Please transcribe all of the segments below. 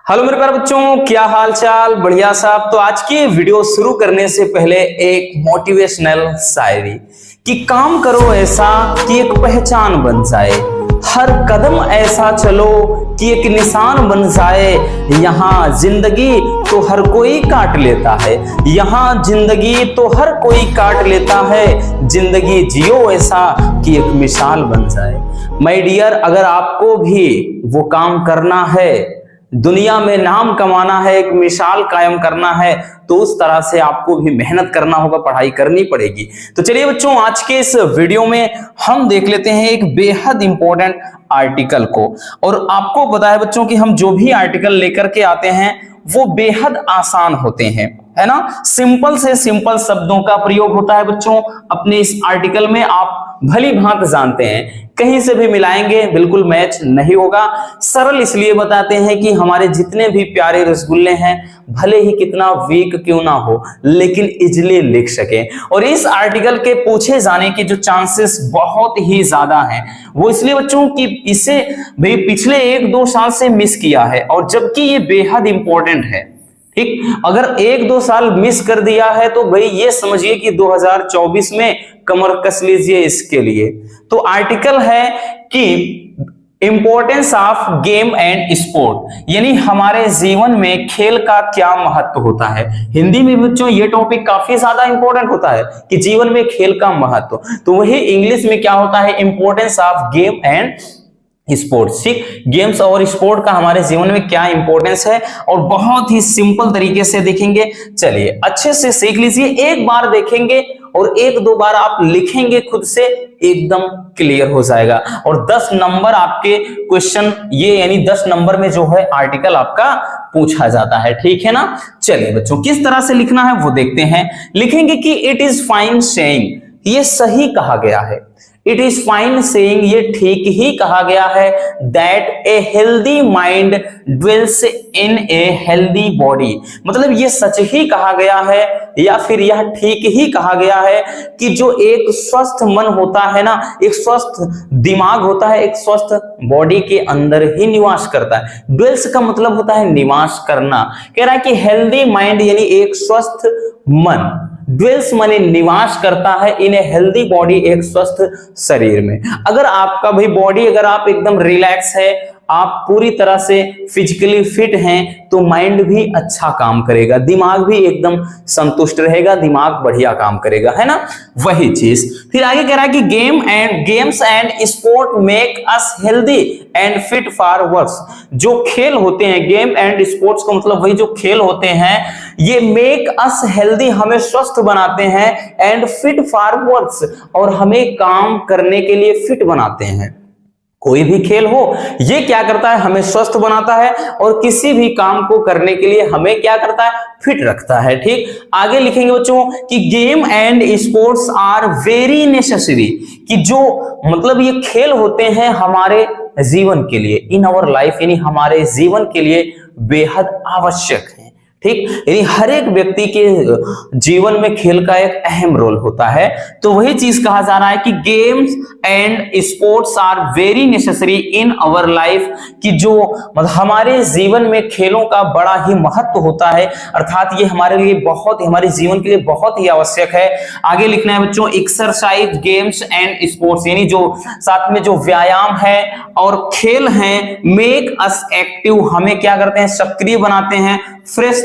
Hello मेरे प्यारे बच्चों, क्या हाल चाल? बढ़िया साहब। तो आज की वीडियो शुरू करने से पहले एक मोटिवेशनल शायरी कि काम करो ऐसा कि एक पहचान बन जाए, हर कदम ऐसा चलो कि एक निशान बन जाए। यहाँ जिंदगी तो हर कोई काट लेता है, यहाँ जिंदगी तो हर कोई काट लेता है। जिंदगी जियो ऐसा कि एक मिसाल बन जाए। माय डियर, अगर आपको भी वो काम करना है, दुनिया में नाम कमाना है, एक मिसाल कायम करना है, तो उस तरह से आपको भी मेहनत करना होगा, पढ़ाई करनी पड़ेगी। तो चलिए बच्चों, आज के इस वीडियो में हम देख लेते हैं एक बेहद इंपॉर्टेंट आर्टिकल को। और आपको पता है बच्चों कि हम जो भी आर्टिकल लेकर के आते हैं वो बेहद आसान होते हैं, है ना। सिंपल से सिंपल शब्दों का प्रयोग होता है बच्चों अपने इस आर्टिकल में। आप भली भांति जानते हैं, कहीं से भी मिलाएंगे बिल्कुल मैच नहीं होगा। सरल इसलिए बताते हैं कि हमारे जितने भी प्यारे रसगुल्ले हैं, भले ही कितना वीक क्यों ना हो, लेकिन इजीली लिख सके। और इस आर्टिकल के पूछे जाने के जो चांसेस बहुत ही ज्यादा हैं, वो इसलिए बच्चों कि इसे भाई पिछले 1-2 साल से मिस किया है, और जबकि ये बेहद इंपॉर्टेंट है। ठीक, अगर 1-2 साल मिस कर दिया है तो भाई ये समझिए कि 2024 में कमर कस लीजिए इसके लिए। तो आर्टिकल है कि importance of game and sport, यानी हमारे जीवन में खेल का क्या महत्व होता है। हिंदी में बच्चों ये टॉपिक काफी ज्यादा इंपॉर्टेंट होता है कि जीवन में खेल का महत्व। तो वही इंग्लिश में क्या होता है, importance of game and sports. ठीक, गेम्स और स्पोर्ट का हमारे जीवन में क्या इंपॉर्टेंस है, और बहुत ही सिंपल तरीके से देखेंगे। चलिए अच्छे से सीख लीजिए, एक बार देखेंगे और 1-2 बार आप लिखेंगे खुद से, एकदम क्लियर हो जाएगा। और 10 नंबर आपके क्वेश्चन ये, यानी 10 नंबर में जो है आर्टिकल आपका पूछा जाता है। ठीक है ना। चलिए बच्चों, किस तरह से लिखना है वो देखते हैं। लिखेंगे कि इट इज फाइन सेइंग, ये सही कहा गया है। इट इज फाइन सेइंग, ये ठीक ही कहा गया है। That a healthy mind dwells in a healthy body, मतलब ये सच ही कहा गया है, या फिर यह ठीक ही कहा गया है कि जो एक स्वस्थ मन होता है ना, एक स्वस्थ दिमाग होता है, एक स्वस्थ बॉडी के अंदर ही निवास करता है। ड्वेल्स का मतलब होता है निवास करना। कह रहा है कि हेल्दी माइंड यानी एक स्वस्थ मन, ड्वेल्स माने निवास करता है इन ए हेल्दी बॉडी, एक स्वस्थ शरीर में। अगर आपका भाई बॉडी, अगर आप एकदम रिलैक्स है, आप पूरी तरह से फिजिकली फिट हैं, तो माइंड भी अच्छा काम करेगा, दिमाग भी एकदम संतुष्ट रहेगा, दिमाग बढ़िया काम करेगा, है ना। वही चीज फिर आगे कह रहा है कि games and sport make us healthy and fit for works. जो खेल होते हैं, गेम एंड स्पोर्ट्स का मतलब वही जो खेल होते हैं, ये मेक अस हेल्दी, हमें स्वस्थ बनाते हैं, एंड फिट फॉर वर्क्स, और हमें काम करने के लिए फिट बनाते हैं। कोई भी खेल हो, ये क्या करता है, हमें स्वस्थ बनाता है, और किसी भी काम को करने के लिए हमें क्या करता है, फिट रखता है। ठीक, आगे लिखेंगे बच्चों कि game and sports are very necessary, कि जो मतलब ये खेल होते हैं हमारे जीवन के लिए, इन आवर लाइफ, यानी हमारे जीवन के लिए बेहद आवश्यक है। ठीक, यानी हर एक व्यक्ति के जीवन में खेल का एक अहम रोल होता है। तो वही चीज कहा जा रहा है कि games and sports are very necessary in our life, कि जो मतलब हमारे जीवन में खेलों का बड़ा ही महत्व होता है, अर्थात ये हमारे लिए बहुत, हमारे जीवन के लिए बहुत ही आवश्यक है। आगे लिखना है बच्चों, एक्सरसाइज गेम्स एंड स्पोर्ट्स, यानी जो साथ में जो व्यायाम है और खेल हैं, मेक अस एक्टिव, हमें क्या करते हैं, सक्रिय बनाते हैं, फ्रेश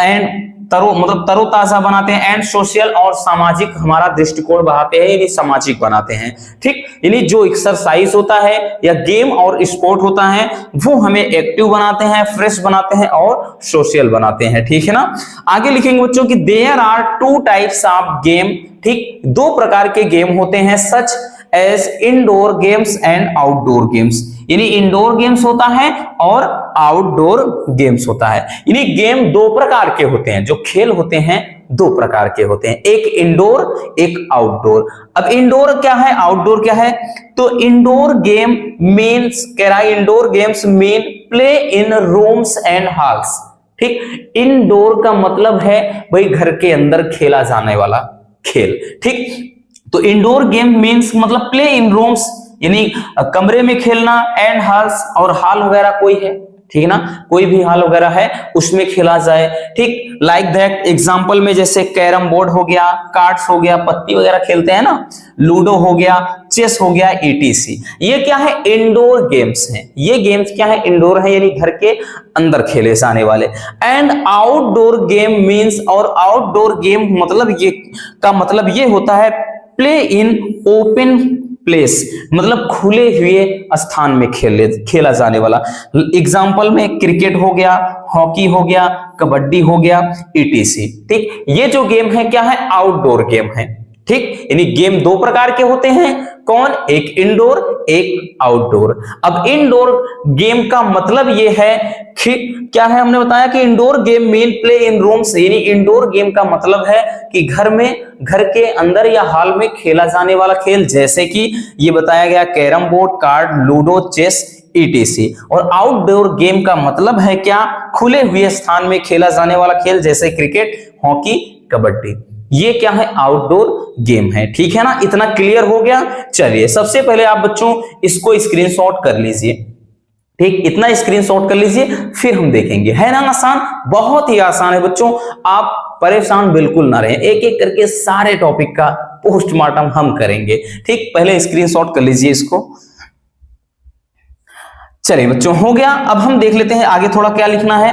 एंड तरोताजा बनाते हैं, एंड सोशल, और सामाजिक हमारा दृष्टिकोण बढ़ाते हैं, यानी सामाजिक बनाते हैं। ठीक, यानी जो एक्सरसाइज होता है या गेम और स्पोर्ट होता है, वो हमें एक्टिव बनाते हैं, फ्रेश बनाते हैं और सोशल बनाते हैं। ठीक है ना। आगे लिखेंगे बच्चों कि there are 2 types of game. ठीक, 2 प्रकार के गेम होते हैं, such as indoor games and outdoor games, यानी इंडोर गेम्स होता है और आउटडोर गेम्स होता है। यानी गेम 2 प्रकार के होते हैं, जो खेल होते हैं 2 प्रकार के होते हैं, एक इंडोर एक आउटडोर। अब इंडोर क्या है, आउटडोर क्या है, तो इंडोर गेम मीन्स, कह रहा है indoor games mean play in rooms and halls. ठीक, इंडोर का मतलब है भाई घर के अंदर खेला जाने वाला खेल। ठीक, तो इंडोर गेम मीन्स मतलब प्ले इन रूम्स, यानी कमरे में खेलना, एंड हॉल्स, और हॉल वगैरह कोई है। ठीक है ना, कोई भी हाल वगैरह है उसमें खेला जाए। ठीक, लाइक दैट एग्जांपल में जैसे कैरम बोर्ड हो गया, कार्ड्स हो गया, पत्ती वगैरह खेलते हैं ना, लूडो हो गया, चेस हो गया, ईटीसी। ये क्या है, इंडोर गेम्स हैं। ये गेम्स क्या है, इंडोर है, यानी घर के अंदर खेले जाने वाले। एंड आउटडोर गेम मींस, और आउटडोर गेम मतलब ये होता है प्ले इन ओपन प्लेस, मतलब खुले हुए स्थान में खेला जाने वाला। एग्जाम्पल में क्रिकेट हो गया, हॉकी हो गया, कबड्डी हो गया, ईटीसी। ठीक, ये जो गेम है क्या है, आउटडोर गेम है। ठीक, यानी गेम दो प्रकार के होते हैं, कौन, एक इंडोर एक आउटडोर। अब इंडोर गेम का मतलब ये है कि क्या है, हमने बताया कि indoor game mean play in rooms, यानी इंडोर गेम का मतलब है कि घर के अंदर या हॉल में खेला जाने वाला खेल, जैसे कि ये बताया गया carrom board, card, ludo, chess, etc. और आउटडोर गेम का मतलब है क्या, खुले हुए स्थान में खेला जाने वाला खेल, जैसे क्रिकेट, हॉकी, कबड्डी। ये क्या है, आउटडोर गेम है। ठीक है ना, इतना क्लियर हो गया। चलिए सबसे पहले आप बच्चों इसको स्क्रीनशॉट कर लीजिए। ठीक, इतना स्क्रीनशॉट कर लीजिए, फिर हम देखेंगे। है ना आसान, बहुत ही आसान है बच्चों, आप परेशान बिल्कुल ना रहें। एक एक करके सारे टॉपिक का पोस्टमार्टम हम करेंगे। ठीक, पहले स्क्रीनशॉट कर लीजिए इसको। चलिए बच्चों, हो गया। अब हम देख लेते हैं आगे थोड़ा क्या लिखना है।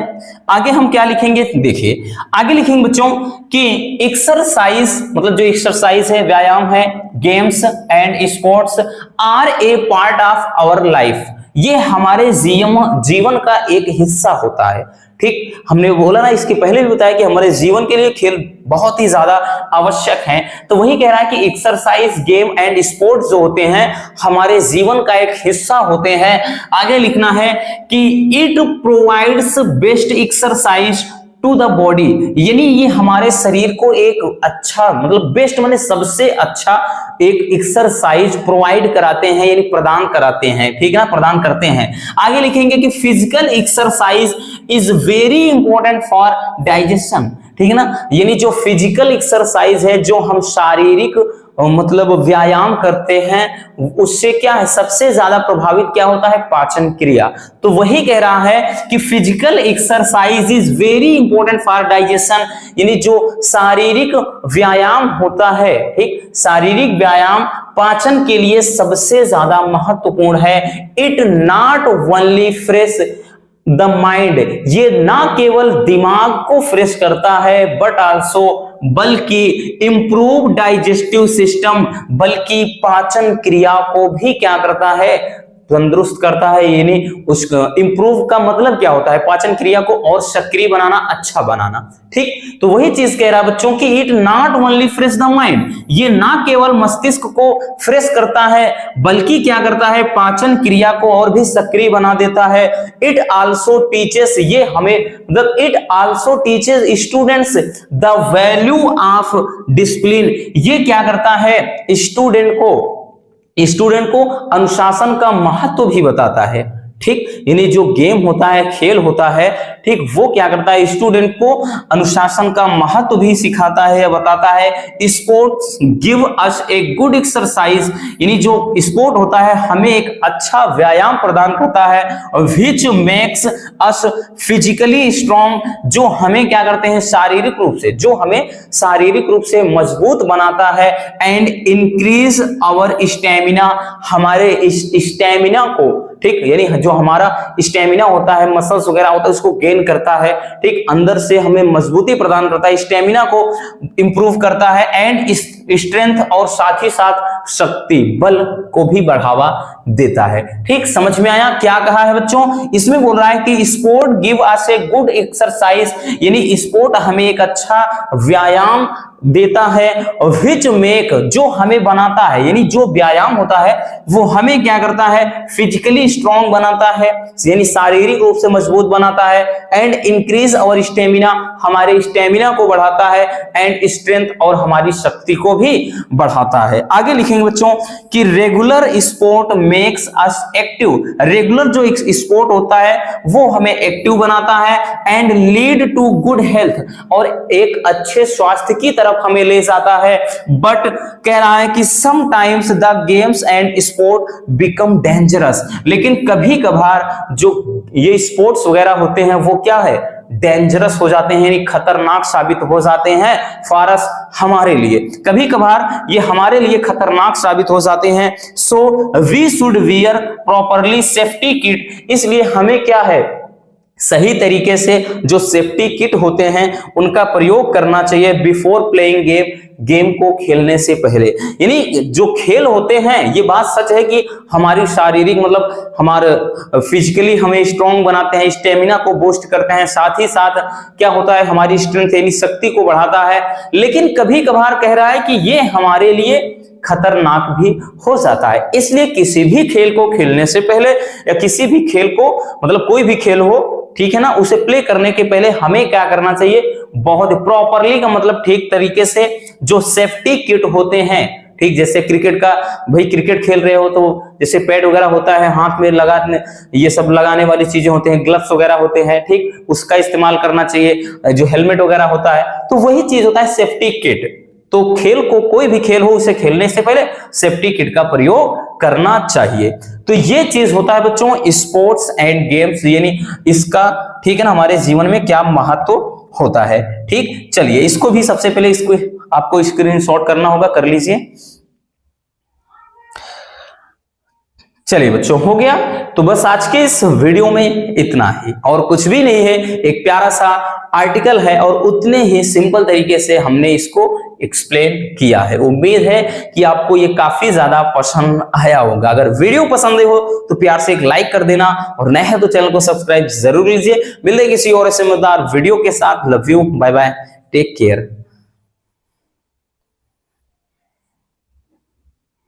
आगे हम क्या लिखेंगे, देखिए आगे लिखेंगे बच्चों कि एक्सरसाइज, मतलब जो एक्सरसाइज है, व्यायाम है, games and sports are a part of our life. ये हमारे जीवन का एक हिस्सा होता है। ठीक, हमने बोला ना, इसके पहले भी बताया कि हमारे जीवन के लिए खेल बहुत ही ज्यादा आवश्यक है। तो वही कह रहा है कि एक्सरसाइज, गेम एंड स्पोर्ट्स जो होते हैं हमारे जीवन का एक हिस्सा होते हैं। आगे लिखना है कि it provides best exercise to the body, यानी ये हमारे शरीर को एक अच्छा, मतलब बेस्ट माने सबसे अच्छा एक एक्सरसाइज प्रोवाइड कराते हैं, यानी प्रदान कराते हैं। ठीक है ना, प्रदान करते हैं। आगे लिखेंगे कि physical exercise is very important for digestion. ठीक है ना, यानी जो फिजिकल एक्सरसाइज है, जो हम शारीरिक मतलब व्यायाम करते हैं, उससे क्या है, सबसे ज्यादा प्रभावित क्या होता है, पाचन क्रिया। तो वही कह रहा है कि physical exercise is very important for digestion, यानी जो शारीरिक व्यायाम होता है, ठीक, शारीरिक व्यायाम पाचन के लिए सबसे ज्यादा महत्वपूर्ण है। It not only fresh the mind, ये ना केवल दिमाग को फ्रेश करता है, बट आल्सो, बल्कि इंप्रूव डाइजेस्टिव सिस्टम, बल्कि पाचन क्रिया को भी क्या करता है, तंदुरुस्त करता है। यानी उस इंप्रूव का मतलब क्या होता है, पाचन क्रिया को और सक्रिय बनाना, अच्छा बनाना। ठीक, तो वही चीज कह रहा है बच्चों की it not only fresh the mind, ये ना केवल मस्तिष्क को फ्रेश करता है, बल्कि क्या करता है, पाचन क्रिया को और भी सक्रिय बना देता है। इट आल्सो टीचेस, ये हमें मतलब it also teaches students the value of discipline, ये क्या करता है, स्टूडेंट को अनुशासन का महत्व भी बताता है। ठीक, यानी जो गेम होता है, खेल होता है, ठीक, वो क्या करता है, स्टूडेंट को अनुशासन का महत्व भी सिखाता है, बताता है। Sports give us a good exercise, यानी जो स्पोर्ट होता है हमें एक अच्छा व्यायाम प्रदान करता है। Which makes us physically strong, जो हमें क्या करते हैं, शारीरिक रूप से मजबूत बनाता है। एंड इंक्रीज आवर स्टेमिना, हमारे स्टेमिना को, ठीक, यानी जो हमारा स्टेमिना होता है, मसल्स वगैरह होता है, उसको गेन करता है। ठीक, अंदर से हमें मजबूती प्रदान करता है, स्टेमिना को इंप्रूव करता है। एंड स्ट्रेंथ, और साथ ही साथ शक्ति, बल को भी बढ़ावा देता है। ठीक, समझ में आया क्या कहा है बच्चों, इसमें बोल रहा है कि sport give us a good exercise, यानी स्पोर्ट हमें एक अच्छा व्यायाम देता है। विच मेक, जो हमें बनाता है, यानी जो व्यायाम होता है वो हमें क्या करता है, फिजिकली स्ट्रॉन्ग बनाता है, यानी शारीरिक रूप से मजबूत बनाता है। एंड इंक्रीज आवर स्टेमिना, हमारे स्टेमिना को बढ़ाता है। एंड स्ट्रेंथ, और हमारी शक्ति को भी बढ़ाता है। आगे लिखेंगे बच्चों कि regular sport makes us active. Regular जो स्पोर्ट होता है वो हमें एक्टिव बनाता है and lead to good health, और एक अच्छे स्वास्थ्य की तरफ हमें ले जाता है। बट कह रहा है कि sometimes the games and sport become dangerous, लेकिन कभी कभार जो ये स्पोर्ट्स वगैरह होते हैं वो क्या है, डेंजरस हो जाते हैं, यानी खतरनाक साबित हो जाते हैं फॉर अस, हमारे लिए। कभी कभार ये हमारे लिए खतरनाक साबित हो जाते हैं। So we should wear properly safety kit, इसलिए हमें क्या है, सही तरीके से जो सेफ्टी किट होते हैं उनका प्रयोग करना चाहिए बिफोर प्लेइंग गेम को खेलने से पहले। यानी जो खेल होते हैं, ये बात सच है कि हमारी शारीरिक मतलब हमारे फिजिकली हमें स्ट्रांग बनाते हैं, स्टेमिना को बूस्ट करते हैं, साथ ही साथ क्या होता है, हमारी स्ट्रेंथ यानी शक्ति को बढ़ाता है। लेकिन कभी कभार कह रहा है कि ये हमारे लिए खतरनाक भी हो जाता है। इसलिए किसी भी खेल को खेलने से पहले या किसी भी खेल को मतलब कोई भी खेल हो, ठीक है ना, उसे प्ले करने के पहले हमें क्या करना चाहिए, बहुत प्रॉपरली का मतलब ठीक तरीके से जो सेफ्टी किट होते हैं, ठीक जैसे क्रिकेट का, भाई क्रिकेट खेल रहे हो तो जैसे पैड वगैरह होता है, हाथ में लगाने ये सब लगाने वाली चीजें होते हैं, ग्लव्स वगैरह होते हैं, ठीक उसका इस्तेमाल करना चाहिए। जो हेलमेट वगैरह होता है तो वही चीज होता है सेफ्टी किट। तो खेल को कोई भी खेल हो उसे खेलने से पहले सेफ्टी किट का प्रयोग करना चाहिए। तो ये चीज होता है बच्चों स्पोर्ट्स एंड गेम्स, यानी इसका ठीक है ना हमारे जीवन में क्या महत्व होता है। ठीक, चलिए इसको भी सबसे पहले इसको आपको स्क्रीनशॉट करना होगा, कर लीजिए। चलिए बच्चों हो गया। तो बस आज के इस वीडियो में इतना ही, और कुछ भी नहीं है, एक प्यारा सा आर्टिकल है और उतने ही सिंपल तरीके से हमने इसको एक्सप्लेन किया है। उम्मीद है कि आपको ये काफी ज्यादा पसंद आया होगा। अगर वीडियो पसंद हो तो प्यार से एक लाइक कर देना, और नए है तो चैनल को सब्सक्राइब जरूर लीजिए। मिलते किसी और ऐसे मजेदार वीडियो के साथ। Love you, bye bye, take care.